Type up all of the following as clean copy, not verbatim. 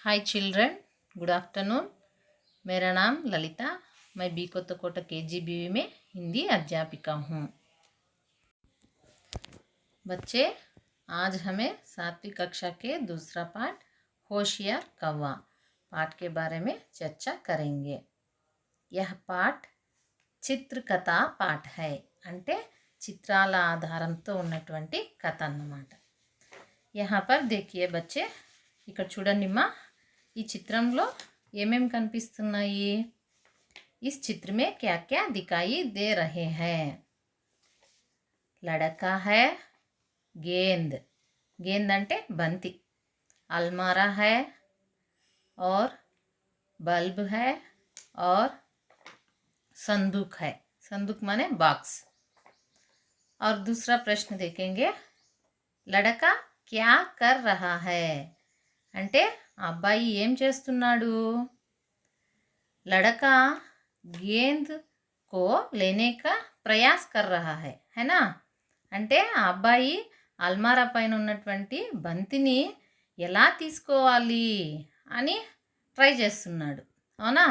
हाय children, good afternoon. मेरा नाम ललिता। मैं बी कोत्तकोट KGBV में हिंदी अध्यापिका हूँ। बच्चे, आज हमें 7वीं कक्षा के दूसरा पाठ होशियार कौवा पाठ के बारे में चर्चा करेंगे। यह पाठ చిత్రకథా పాఠ है, అంటే చిత్రాల ఆధారంతో ఉన్నటువంటి కథ అన్నమాట। यहाँ पर देखिए बच्चे, ఇక్కడ చూడండిమ్మా, ఈ చిత్రంలో ఏమేం కనిపిస్తున్నాయి? इस चित्र में क्या क्या दिखाई दे रहे हैं? लड़का है, गेंद, गेंद అంటే బంతి, अलमारा है और बल्ब है और संदूक है, संदूक माने बॉक्स। और दूसरा प्रश्न देखेंगे, लड़का क्या कर रहा है అంటే అబ్బాయి ఏం చేస్తున్నాడు? लड़का गेंद को लेने का प्रयास कर रहा है ना? అంటే ఆ అబ్బాయి అల్మారా పైన ఉన్నటువంటి బంతిని ఎలా తీసుకోవాలి అని ట్రై చేస్తున్నాడు, అవునా?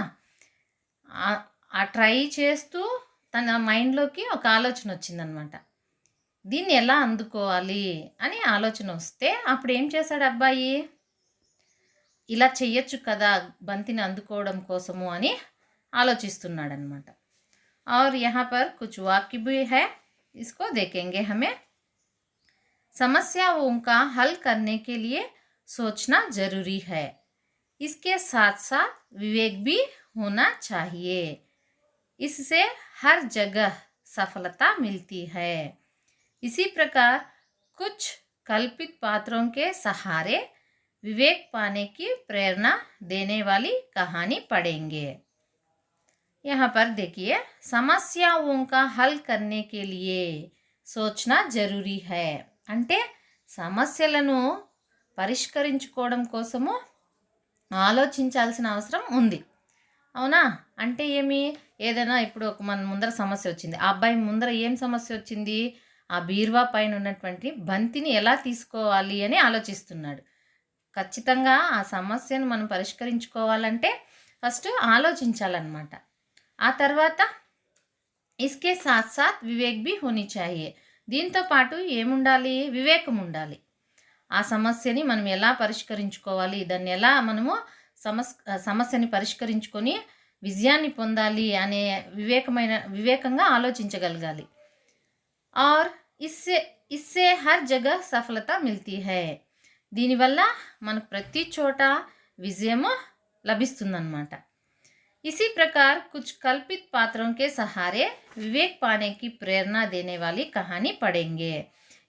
ఆ ట్రై చేస్తూ తన మైండ్లోకి ఒక ఆలోచన వచ్చిందనమాట, దీన్ని ఎలా అందుకోవాలి అని ఆలోచన వస్తే అప్పుడు ఏం చేశాడు అబ్బాయి? ఇలా చెయ్యొచ్చు కదా బంతిని అందుకోవడం కోసము అని ఆలోచిస్తున్నాడనమాట। और यहाँ पर कुछ वाक्य भी है, इसको देखेंगे। हमें समस्याओं का हल करने के लिए सोचना जरूरी है, इसके साथ साथ विवेक भी होना चाहिए, इससे हर जगह सफलता मिलती है। इसी प्रकार कुछ कल्पित पात्रों के सहारे विवेक पाने की प्रेरणा देने वाली कहानी पढ़ेंगे। यहाँ पर देखिए, समस्याओं का हल करने के लिए सोचना जरूरी है అంటే సమస్యలను పరిష్కరించుకోవడం కోసము ఆలోచించాల్సిన అవసరం ఉంది, అవునా? అంటే ఏమి, ఏదైనా ఇప్పుడు ఒక మన ముందర సమస్య వచ్చింది, ఆ అబ్బాయి ముందర ఏం సమస్య వచ్చింది? ఆ బీరువా పైన ఉన్నటువంటి బంతిని ఎలా తీసుకోవాలి అని ఆలోచిస్తున్నాడు। ఖచ్చితంగా ఆ సమస్యను మనం పరిష్కరించుకోవాలంటే ఫస్ట్ ఆలోచించాలన్నమాట। ఆ తర్వాత ఇస్కే సాత్ సాత్ వివేక్ బి హోనీ చాహియే, దీంతో పాటు ఏముండాలి? వివేకం ఉండాలి। ఆ సమస్యని మనం ఎలా పరిష్కరించుకోవాలి, దాన్ని ఎలా మనము సమస్యని పరిష్కరించుకొని విజయాన్ని పొందాలి అనే వివేకంగా ఆలోచించగలగాలి। और इससे हर जगह सफलता मिलती है, దీనివల్ల మనకు ప్రతి చోట విజయము లభిస్తుందన్నమాట। इसी प्रकार कुछ कल्पित पात्रों के सहारे विवेक पाने की प्रेरणा देने वाली कहानी पढ़ेंगे।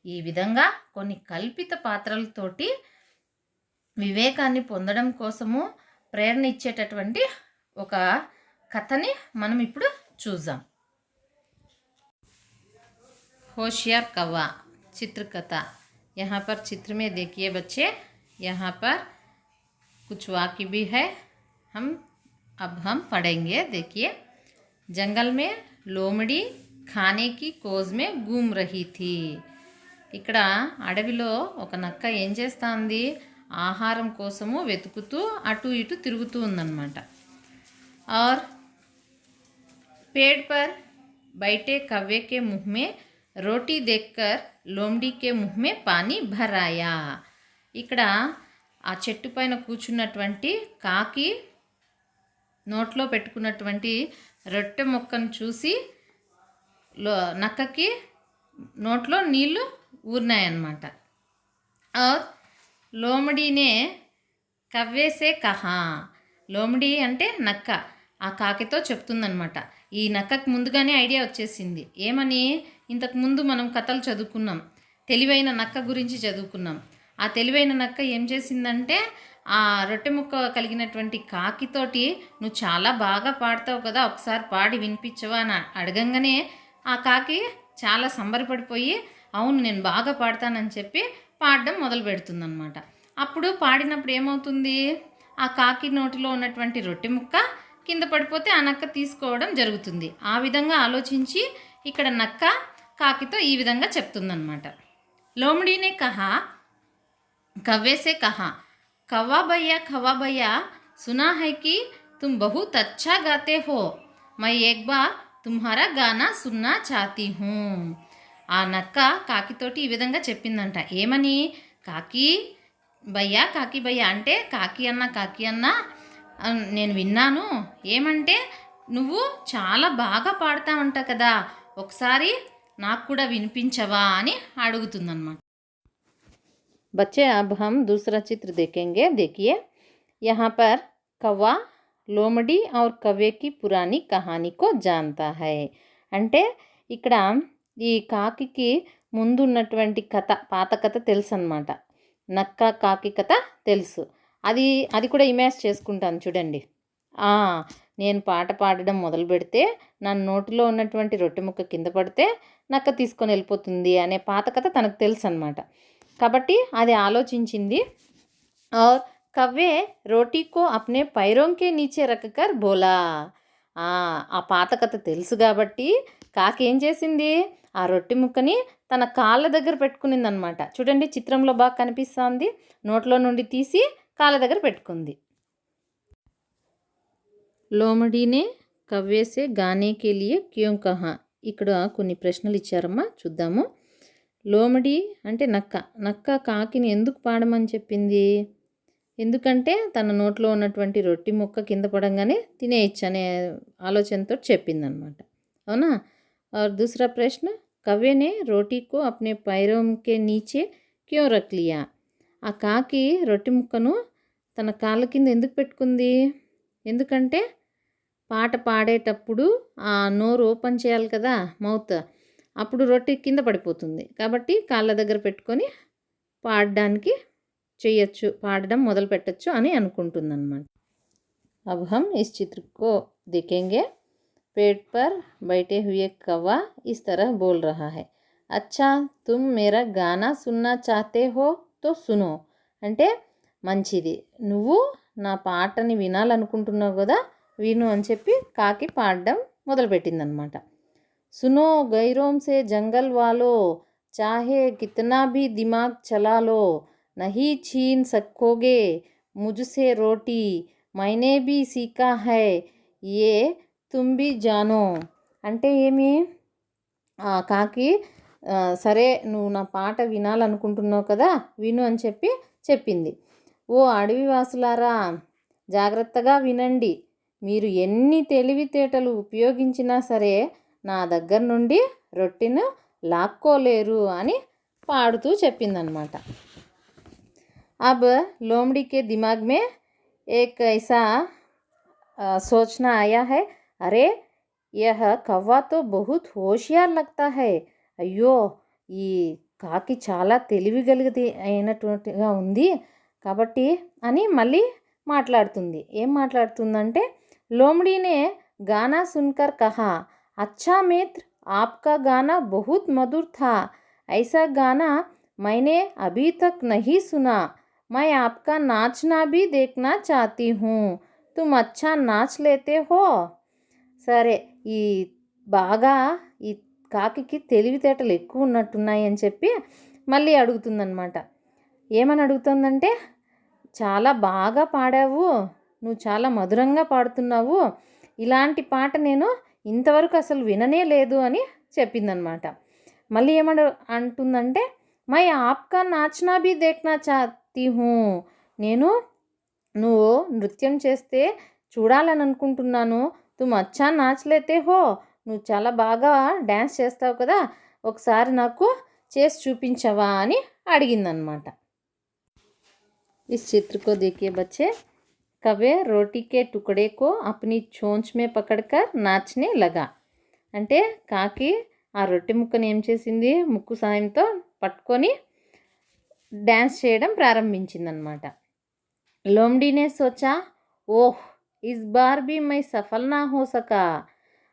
ఈ విధంగా కొన్ని కల్పిత పాత్రలతోటి వివేకాన్ని పొందడం కోసము ప్రేరణ ఇచ్చేటటువంటి ఒక కథని మనం ఇప్పుడు చూద్దాం। होशियार कौवा चित्रकथा। यहाँ पर चित्र में देखिए बच्चे, यहाँ पर कुछ वाक्य भी है, अब हम पढ़ेंगे। देखिए, जंगल में लोमड़ी खाने की खोज में घूम रही थी। ఇక్కడ అడవిలో ఒక నక్క ఏం చేస్తుంది? ఆహారం కోసము వెతుకుతూ అటు ఇటు తిరుగుతూ ఉందన్నమాట। और पेड़ पर बैठे कौवे के मुंह में रोटी देखकर लोमड़ी के मुंह में पानी भर आया। ఇక్కడ ఆ చెట్టు పైన కూర్చున్నటువంటి కాకి నోట్లో పెట్టుకున్నటువంటి రొట్టె ముక్కను చూసి నక్కకి నోట్లో నీళ్లు ఊరినాయన్నమాట। और लोमड़ी ने कव्वे से कहा, లోమడి అంటే నక్క ఆ కాకితో చెప్తుందనమాట। ఈ నక్కకు ముందుగానే ఐడియా వచ్చేసింది, ఏమని? ఇంతకుముందు మనం కథలు చదువుకున్నాం, తెలివైన నక్క గురించి చదువుకున్నాం। ఆ తెలివైన నక్క ఏం చేసిందంటే ఆ రొట్టె ముక్క కలిగినటువంటి కాకితోటి, నువ్వు చాలా బాగా పాడతావు కదా, ఒకసారి పాడి వినిపించవా అని అడగంగానే ఆ కాకి చాలా సంబరపడిపోయి, అవును నేను బాగా పాడతానని చెప్పి పాడడం మొదలు పెడుతుందన్నమాట। అప్పుడు పాడినప్పుడు ఏమవుతుంది? ఆ కాకి నోటిలో ఉన్నటువంటి రొట్టె ముక్క కింద పడిపోతే ఆ నక్క తీసుకోవడం జరుగుతుంది। ఆ విధంగా ఆలోచించి ఇక్కడ నక్క కాకితో ఈ విధంగా చెప్తుందన్నమాట। లోమడీనే కహా, కవ్వే సే కహా, कौवा भैया सुना है कि तुम बहुत अच्छा गाते हो। मैं एक बार तुम्हारा गाना सुनना चाहती हूँ। ఆ నక్క కాకితోటి ఈ విధంగా చెప్పిందంట. ఏమని? కాకి కాకి భయ్య అంటే కాకి అన్న నేను విన్నాను. ఏమంటే నువ్వు చాలా బాగా పాడతావంట కదా, ఒకసారి నాకు కూడా వినిపించవా అని అడుగుతుందన్నమాట. बच्चे अब हम दूसरा चित्र देखेंगे. देखिए यहाँ पर कौवा लोमड़ी और कव्वे की पुरानी कहानी को जानता है. అంటే ఇక్కడ ఈ కాకికి ముందు ఉన్నటువంటి కథ, పాత కథ తెలుసు అన్నమాట. నక్క కాకి కథ తెలుసు. అది కూడా ఇమాజిన్ చేసుకుంటాను చూడండి. నేను పాట పాడడం మొదలు పెడితే నా నోటిలో ఉన్నటువంటి రొట్టె ముక్క కింద పడితే నక్క తీసుకొని వెళ్ళిపోతుంది అనే పాత కథ తనకు తెలుసు అన్నమాట. కాబట్టి అది ఆలోచించింది. और कव्वे रोटी को अपने पैरों के नीचे रखकर बोला. ఆ పాత కథ తెలుసు కాబట్టి కాకి ఏం చేసింది, ఆ రొట్టె ముక్కని తన కాళ్ళ దగ్గర పెట్టుకునిందనమాట. చూడండి చిత్రంలో బాగా కనిపిస్తుంది. నోట్లో నుండి తీసి కాళ్ళ దగ్గర పెట్టుకుంది. లోమడీనే కవ్వేసే గానే కే లియే క్యోं కహా. ఇక్కడ కొన్ని ప్రశ్నలు ఇచ్చారమ్మా, చూద్దాము. లోమడి అంటే నక్క కాకిని ఎందుకు పాడమని చెప్పింది? ఎందుకంటే తన నోట్లో ఉన్నటువంటి రొట్టి ముక్క కింద పడంగానే తినేయచ్చు అనే ఆలోచనతో చెప్పిందనమాట. అవునా? और दूसरा प्रश्न, कव्वे ने रोटी को अपने पैरों के नीचे क्यों रख लिया. ఆ కాకి రొట్టి ముక్కను తన కాళ్ళ కింద ఎందుకు పెట్టుకుంది? ఎందుకంటే పాట పాడేటప్పుడు ఆ నోరు ఓపెన్ చేయాలి కదా, మౌత్, అప్పుడు రొట్టె కింద పడిపోతుంది. కాబట్టి కాళ్ళ దగ్గర పెట్టుకొని పాడడం మొదలు పెట్టచ్చు అని అనుకుంటుందన్నమాట. अब हम इस चित्र को देखेंगे. पेड़ पर बैठे हुए कौवा इस तरह बोल रहा है. अच्छा तुम मेरा गाना सुनना चाहते हो तो सुनो. అంటే మంచిది, నువ్వు నా పాటని వినాలనుకుంటున్నావు కదా, విను అని చెప్పి కాకి పాడడం మొదలుపెట్టిందనమాట. सुनो गैरों से जंगल वालों, चाहे कितना भी दिमाग चला लो, नहीं छीन सकोगे मुझसे रोटी, मैंने भी सीखा है ये तुम भी जानो. అంటే ఏమి, కాకి సరే నువ్వు నా పాట వినాలనుకుంటున్నావు కదా, విను అని చెప్పింది. ఓ అడవి వాసులారా, జాగ్రత్తగా వినండి. మీరు ఎన్ని తెలివితేటలు ఉపయోగించినా సరే నా దగ్గర నుండి రొట్టెను లాక్కోలేరు అని పాడుతూ చెప్పిందనమాట. अब लोमड़ी के दिमाग में एक ऐसा सोचना आया है, अरे यह कौवा तो बहुत होशियार लगता है. అయ్యో ఈ కాకి చాలా తెలివిగలిగితే అయినటువంటిగా ఉంది కాబట్టి అని మళ్ళీ మాట్లాడుతుంది. ఏం మాట్లాడుతుందంటే, లోమడీనే గానా సున్కర్ కహా, अच्छा मित्र आपका गाना बहुत मधुर था, ऐसा गाना मैंने अभी तक नहीं सुना, मैं आपका नाचना भी देखना चाहती हूँ, तुम अच्छा नाच लेते हो. సరే ఈ బాగా ఈ కాకికి తెలివితేటలు ఎక్కువ ఉన్నట్టున్నాయి అని చెప్పి మళ్ళీ అడుగుతుందన్నమాట. ఏమని అడుగుతుందంటే, చాలా బాగా పాడావు, నువ్వు చాలా మధురంగా పాడుతున్నావు, ఇలాంటి పాట నేను ఇంతవరకు అసలు విననే లేదు అని చెప్పిందనమాట. మళ్ళీ అంటుందంటే, మై ఆప్కా నాచనా భీ దేఖ్నా చాహతీ హూ, నువ్వు నృత్యం చేస్తే చూడాలని అనుకుంటున్నాను, తుమ్ అచ్చా నాచ్ లేతే హో, నువ్వు చాలా బాగా డ్యాన్స్ చేస్తావు కదా, ఒకసారి నాకు చేసి చూపించవా అని అడిగిందనమాట. इस चित्र को देखिए बच्चे. कव्वे रोटी के टुकड़े को अपनी चोंच में पकड़कर नाचने लगा. అంటే కాకి ఆ రొట్టె ముక్కను ఏం చేసింది, ముక్కు సాయంతో పట్టుకొని డ్యాన్స్ చేయడం ప్రారంభించిందనమాట. లోమడీనే సోచా, ఓహ్ ఇస్ బార్ బీ మై సఫల్ నా హో సకా.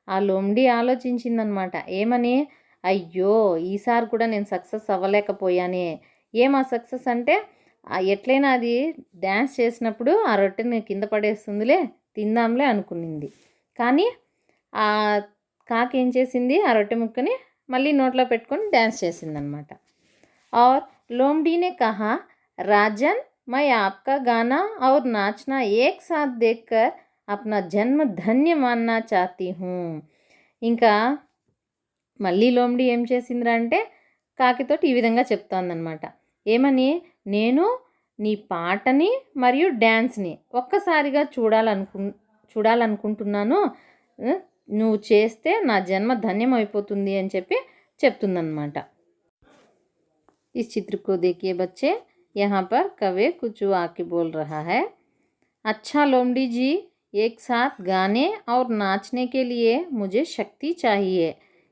ఆ లోమడీ ఆలోచించిందనమాట. ఏమని, అయ్యో ఈసారి కూడా నేను సక్సెస్ అవ్వలేకపోయానే. ఏమా సక్సెస్ అంటే, ఎట్లయినా అది డ్యాన్స్ చేసినప్పుడు ఆ రొట్టెని కింద పడేస్తుందిలే, తిందాంలే అనుకునింది. కానీ ఆ కాకి ఏం చేసింది, ఆ రొట్టె ముక్కని మళ్ళీ నోట్లో పెట్టుకొని డ్యాన్స్ చేసిందనమాట. और लोमड़ी ने कहा, राजन मैं आपका गाना और नाचना एक साथ देखकर अपना जन्म धन्य मानना चाहती हूँ. ఇంకా మళ్ళీ లోమ్డి ఏం చేసిందిరా అంటే కాకితోటి ఈ విధంగా చెప్తోందనమాట. ఏమని? నేను నీ పాటని మరియు డ్యాన్స్ని ఒక్కసారిగా చూడాలనుకుంటున్నాను. నువ్వు చేస్తే నా జన్మ ధన్యం అయిపోతుంది అని చెప్పి చెప్తుందన్నమాట. इस चित्र को देखिए बच्चे. यहाँ पर कवि कुछ वाक्य बोल रहा है. अच्छा लोमड़ी जी, एक साथ गाने और नाचने के लिए मुझे शक्ति चाहिए,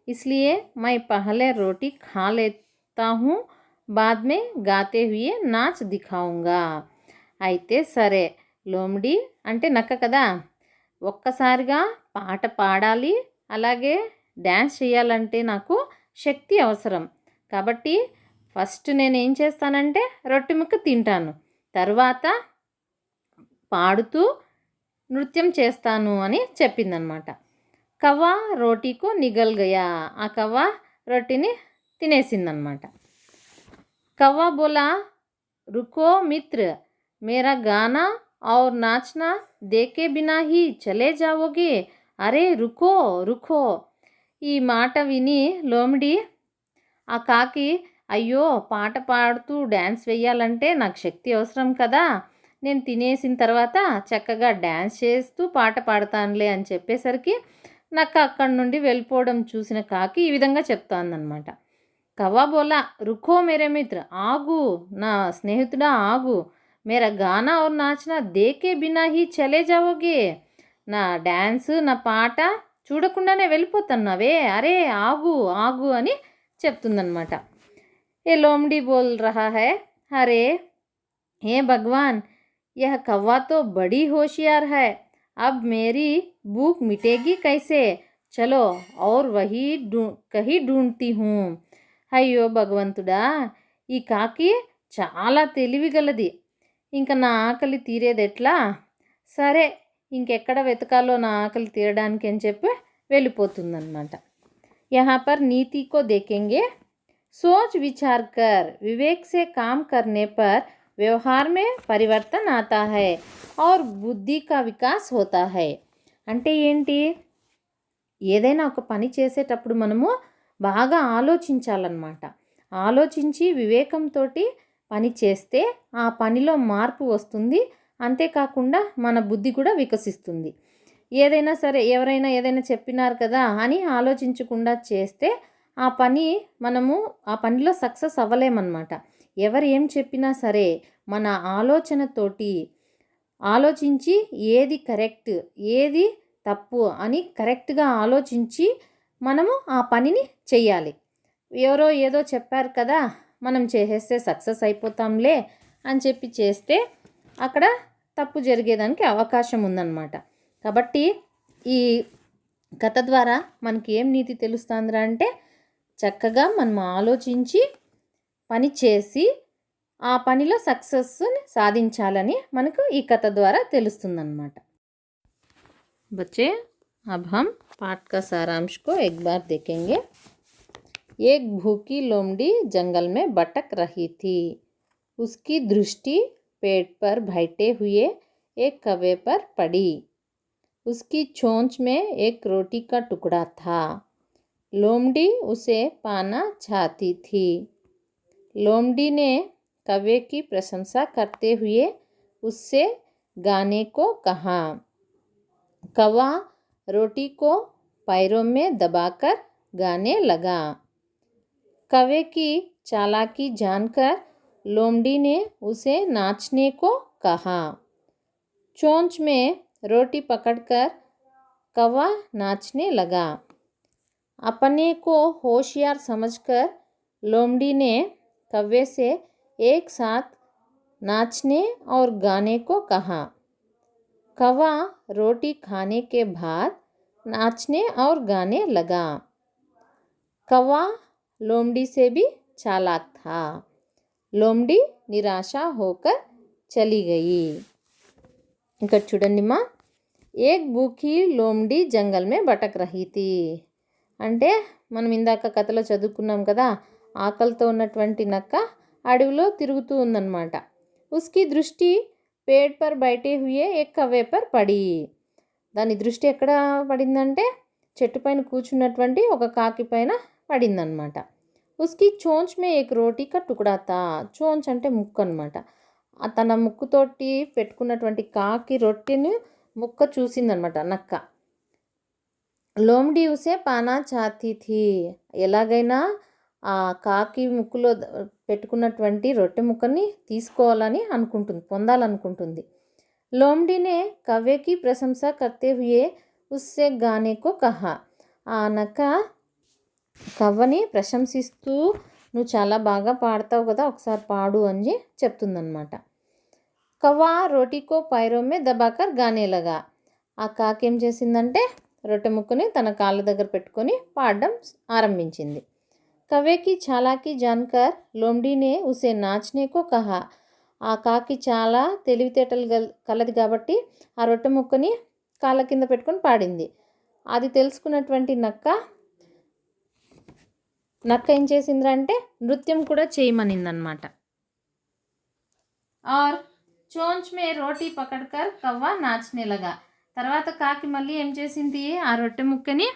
इसलिए मैं पहले रोटी खा लेता हूँ, बाद में गाते हुए नाच दिखाऊंगा. అయితే సరే లోమ్డి అంటే నక్క కదా, ఒక్కసారిగా పాట పాడాలి అలాగే డ్యాన్స్ చేయాలంటే నాకు శక్తి అవసరం. కాబట్టి ఫస్ట్ నేను ఏం చేస్తానంటే రొట్టె ముక్క తింటాను, తర్వాత పాడుతూ నృత్యం చేస్తాను అని చెప్పిందనమాట. కవ్వ రోటీకు నిగల్ గయా, ఆ కవ్వ రొట్టెని తినేసిందనమాట. కవ్వ బోలా, రుకో మిత్ర, మేరా గానా और नाचना देखे बिना ही चले जाओगे, అరే రుకో రుకో. ఈ మాట విని లోమిడి ఆ కాకి, అయ్యో పాట పాడుతూ డ్యాన్స్ వేయాలంటే నాకు శక్తి అవసరం కదా, నేను తినేసిన తర్వాత చక్కగా డ్యాన్స్ చేస్తూ పాట పాడతానులే అని చెప్పేసరికి నాకు అక్కడి నుండి వెళ్ళిపోవడం చూసిన కాకి ఈ విధంగా చెప్తాందనమాట. కవ్వ బోలా, రుకో మేరే మిత్ర, ఆగు నా స్నేహితుడా ఆగు, మేరా గానా और నాచనా దేకే బినా హీ చలే జావోగే, నా డ్యాన్స్ నా పాట చూడకుండానే వెళ్ళిపోతున్నావే, అరే ఆగు ఆగు అని చెప్తుందనమాట. ये लोमड़ी बोल रहा है, अरे हे भगवान, यह कौवा तो बड़ी होशियार है, अब मेरी भूख मिटेगी कैसे, चलो और वही कहीं ढूंढती हूँ. అయ్యో భగవంతుడా, ఈ కాకి చాలా తెలివిగలది, ఇంకా నా ఆకలి తీరేది ఎట్లా, సరే ఇంకెక్కడ వెతకాలో నా ఆకలి తీరడానికి అని చెప్పి వెళ్ళిపోతుందన్నమాట. यहाँ पर नीति को देखेंगे. सोच विचार कर विवेक से काम करने पर व्यवहार में परिवर्तन आता है और बुद्धि का विकास होता है. అంటే ఏంటి? ఏదైనా ఒక పని చేసేటప్పుడు మనము బాగా ఆలోచించాలన్నమాట. ఆలోచించి వివేకంతో పని చేస్తే ఆ పనిలో మార్పు వస్తుంది. అంతేకాకుండా మన బుద్ధి కూడా వికసిస్తుంది. ఏదైనా సరే ఎవరైనా ఏదైనా చెప్పినారు కదా అని ఆలోచించకుండా చేస్తే ఆ పనిలో సక్సెస్ అవ్వలేమన్నమాట. ఎవరు ఏం చెప్పినా సరే మన ఆలోచనతోటి ఆలోచించి ఏది కరెక్ట్ ఏది తప్పు అని కరెక్ట్గా ఆలోచించి మనము ఆ పనిని చెయ్యాలి. ఎవరో ఏదో చెప్పారు కదా మనం చేసేస్తే సక్సెస్ అయిపోతాంలే అని చెప్పి చేస్తే అక్కడ తప్పు జరిగేదానికి అవకాశం ఉందన్నమాట. కాబట్టి ఈ కథ ద్వారా మనకి ఏం నీతి తెలుస్తుందిరా అంటే చక్కగా మనం ఆలోచించి పని చేసి ఆ పనిలో సక్సెస్ని సాధించాలని మనకు ఈ కథ ద్వారా తెలుస్తుందన్నమాట. बच्चे, अब हम पाठ का सारांश को एक बार देखेंगे. एक भूखी लोमड़ी जंगल में भटक रही थी. उसकी दृष्टि पेड़ पर बैठे हुए एक कौवे पर पड़ी. उसकी चोंच में एक रोटी का टुकड़ा था. लोमड़ी उसे पाना चाहती थी. लोमड़ी ने कौवे की प्रशंसा करते हुए उससे गाने को कहा. कौवा रोटी को पैरों में दबाकर गाने लगा. कौवे की चालाकी जानकर लोमड़ी ने उसे नाचने को कहा. चोंच में रोटी पकड़कर कौवा नाचने लगा. अपने को होशियार समझकर लोमड़ी ने कौवे से एक साथ नाचने और गाने को कहा. कौवा रोटी खाने के बाद नाचने और गाने लगा. कौवा लोमड़ी से भी चालाक था. लोमड़ी निराशा होकर चली गई. ఇక్కడ చూడండి మా, ఏక్ భూఖీ లోమ్డి జంగల్ మే భటక్ రహీ థీ అంటే మనం ఇందాక కథలో చదువుకున్నాం కదా, ఆకలితో ఉన్నటువంటి నక్క అడవిలో తిరుగుతూ ఉందన్నమాట. उसकी दृष्टि पेड़ पर बैठे हुए एक कव्वे पर पड़ी. దాని దృష్టి ఎక్కడ పడిందంటే చెట్టు పైన కూర్చున్నటువంటి ఒక కాకి పైన పడిందనమాట. ఉస్కి చోంచ్ మే ఏక్ రోటీ కా టుకుడా తా. చోంచ్ అంటే ముక్కు అనమాట. తన ముక్కుతోటి పెట్టుకున్నటువంటి కాకి రొట్టెని ముక్క చూసిందనమాట నక్క. లోమ్డీ ఉసే పానా చాతీ థీ. ఎలాగైనా ఆ కాకి ముక్కులో పెట్టుకున్నటువంటి రొట్టె ముక్కని తీసుకోవాలని అనుకుంటుంది, పొందాలనుకుంటుంది. लोमड़ी ने कव्वे की प्रशंसा करते हुए उससे गाने को कहा. ఆ నక్క కవ్వని ప్రశంసిస్తూ నువ్వు చాలా బాగా పాడతావు కదా, ఒకసారి పాడు అని చెప్తుందన్నమాట. కవ్వా రోటీకో పైరోమే దబాకర్ గానే లగా. ఆ కాకి ఏం చేసిందంటే రొట్టె ముక్కని తన కాళ్ళ దగ్గర పెట్టుకొని పాడడం ఆరంభించింది. కవ్వేకి చాలాకి జాన్కర్ లోమ్డీనే ఉసే నాచనేకో కహా. ఆ కాకి చాలా తెలివితేటలు కలది కాబట్టి ఆ రొట్టె ముక్కని కాళ్ళ కింద పెట్టుకొని పాడింది. అది తెలుసుకున్నటువంటి నక్క ఏం చేసిందంటే నృత్యం కూడా చేయమనిందనమాట. ఆర్ చోంచ్ మే రోటీ పకడ్కర్ కవ్వ నాచనే లగా. తర్వాత కాకి మళ్ళీ ఏం చేసింది, ఆ రొట్టె ముక్కని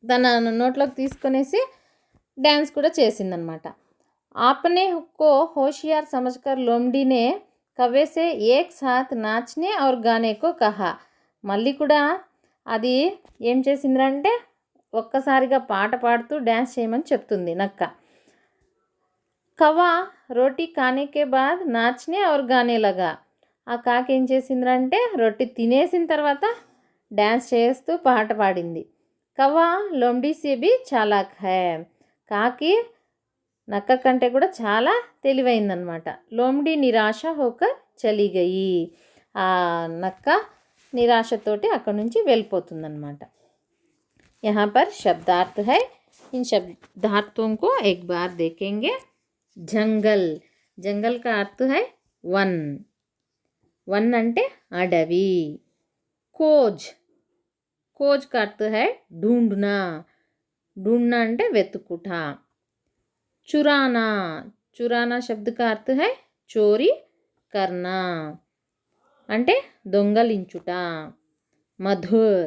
తన నోట్లోకి తీసుకొనేసి డ్యాన్స్ కూడా చేసిందనమాట. आपने को होशियार समझकर लोमड़ी ने कव्वे से एक साथ नाचने और गाने को कहा. మళ్ళీ కూడా అది ఏం చేసిందంటే ఒక్కసారిగా పాట పాడుతూ డ్యాన్స్ చేయమని చెప్తుంది నక్క. కవ్వా రోటీ ఖానే కే బాద్ నాచనే ఔర్ గానే లగా. ఆ కాకి ఏం చేసిందంటే రొట్టి తినేసిన తర్వాత డ్యాన్స్ చేస్తూ పాట పాడింది. కవ్వా లోమ్డీ సే భీ చాలాక్ హై. కాకి నక్క కంటే కూడా చాలా తెలివైందనమాట. లోమ్డీ నిరాశ హోకర్ చలి గయి. ఆ నక్క నిరాశతోటి అక్కడి నుంచి వెళ్ళిపోతుందన్నమాట. यहाँ पर शब्दार्थ है. इन शब्दार्थों को एक बार देखेंगे. जंगल. जंगल का अर्थ है वन. वन అంటే అడవి. खोज. खोज का अर्थ है ढूंढना. ढूंढना అంటే వెతుకుట. चुराना. चुराना शब्द का अर्थ है चोरी करना అంటే దొంగలించుట. मधुर.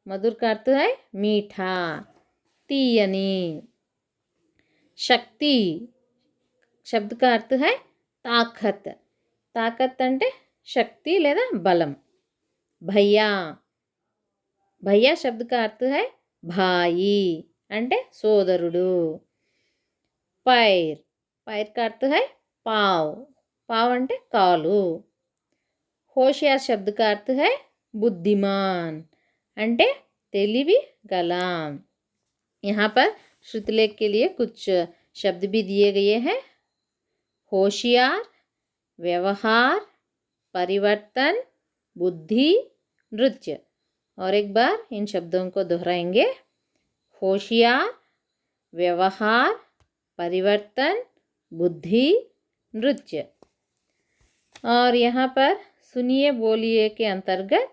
मधुर का अर्थ है मीठा, तीयनी. शक्ति शब्द का अर्थ है ताकत. ताकत అంటే శక్తి లేదా బలం. भैया. भैया शब्द का अर्थ है भाई అంటే సోదరుడు. पैर. पैर का अर्थ है पाव. पाव అంటే కాలు. होशियार शब्द का अर्थ है बुद्धिमान అంటే తెలివి గల. यहाँ पर श्रुतिलेख के लिए कुछ शब्द भी दिए गए हैं. होशियार, व्यवहार, परिवर्तन, बुद्धि, नृत्य. और एक बार इन शब्दों को दोहराएंगे. होशियार, व्यवहार, परिवर्तन, बुद्धि, नृत्य. और यहाँ पर सुनिए बोलिए के अंतर्गत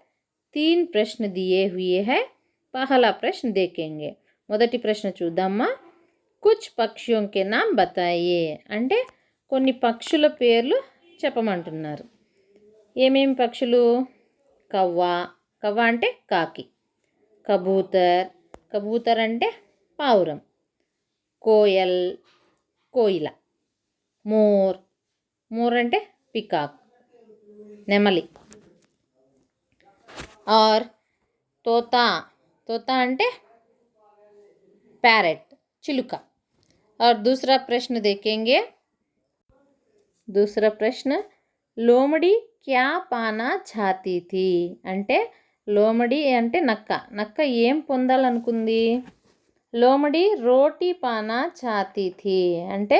3 प्रश्न दिए हुए हैं. पहला प्रश्न देखेंगे. మొదటి ప్రశ్న చూద్దామా. కుచ్ పక్షియోं के नाम बताइए. అంటే కొన్ని పక్షుల పేర్లు చెప్పమంటున్నారు. ఏమేమి పక్షులు? కవ్వ. కవ్వ అంటే కాకి. కబూతర్. కబూతర్ అంటే పావురం. కోయల్. కోయిల. మోర్. మోర్ అంటే పికాక్, నెమలి. और तोता. तोता అంటే पैरट, चिलुका. और दूसरा प्रश्न देखेंगे. दूसरा प्रश्न लोमड़ी क्या पाना चाहती थी. అంటే లోమడి అంటే నక్క. నక్క ఏం పొందాలనుకుంది? లోమడి రోటీ పానా చాతీ థీ. అంటే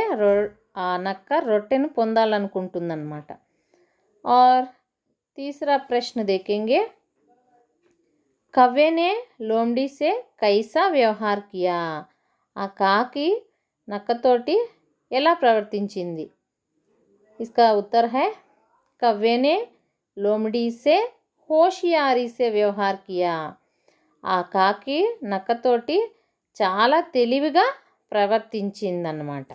ఆ నక్క రొట్టెను పొందాలనుకుంటుందన్నమాట. और तीसरा प्रश्न देखेंगे. कव्वे ने लोमड़ी से कैसा व्यवहार किया. ఆ కాకి నక్కతోటి ఎలా ప్రవర్తించింది? इसका उत्तर है कव्वे ने लोमड़ी से होशियारी से व्यवहार किया. ఆ కాకి నక్కతోటి చాలా తెలివిగా ప్రవర్తించిందన్నమాట.